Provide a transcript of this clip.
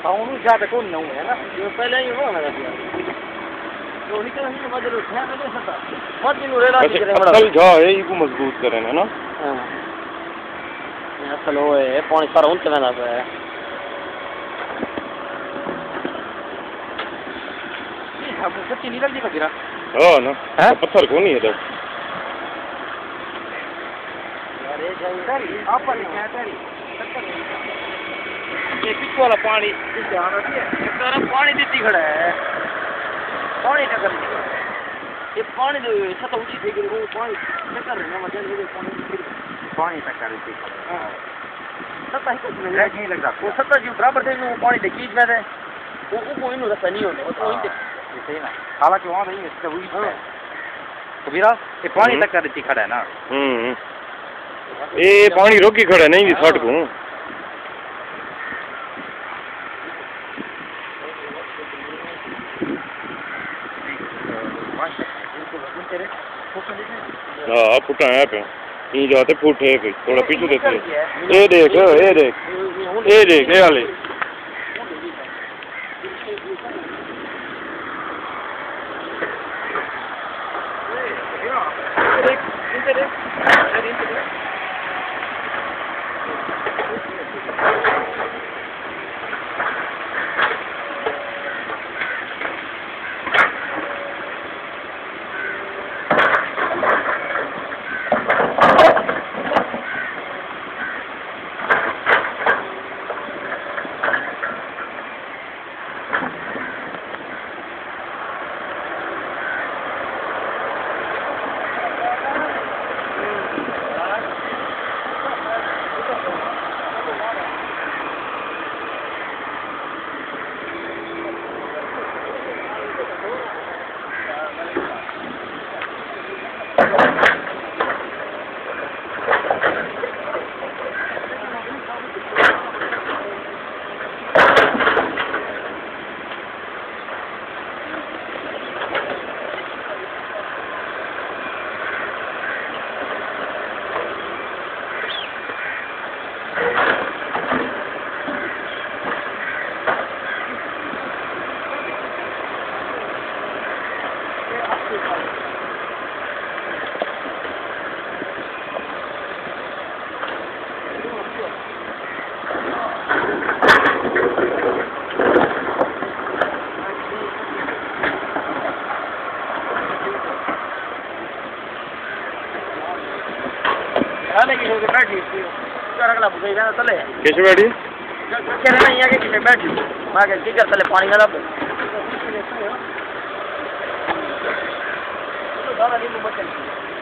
खाऊं ज्यादा कौन नहीं है ना ये पहले ही हो मेरा तो निकल नहीं मजे लो है नहीं सकता मत दिन रेला की करे असल जा है इको मजबूत करे ना हां असल वो है पानी पर उनके में लगा है अब सच्ची निकल दी कजरा हां ना पत्थर को नहीं है अरे जाई आप पर क्या करी ये पिछ वाला पानी ध्यान रखिए तेरा पानी देती खड़ा है पानी टक्कर ये पानी जो सतह ऊंची थी वो पानी टक्कर है ना मतलब ये पानी टक्कर थी हां सतह ही कुछ नहीं लगता वो सतह जो बराबर थे वो पानी के बीच में थे वो इन्हों रास्ता नहीं होने वो तो इनके सही ना हालांकि वहां नहीं है वही कबीरा ये पानी टक्कर थी खड़ा है ना ये पानी रोकी खड़ा नहीं भी छट को हाँ फुटा है पे ये जाते फुट है कोई थोड़ा पीछे देते ये देख ये वाले कैसे बैठी नहीं है कि बैठी मैं क्या चले पानी का ज़्यादा नहीं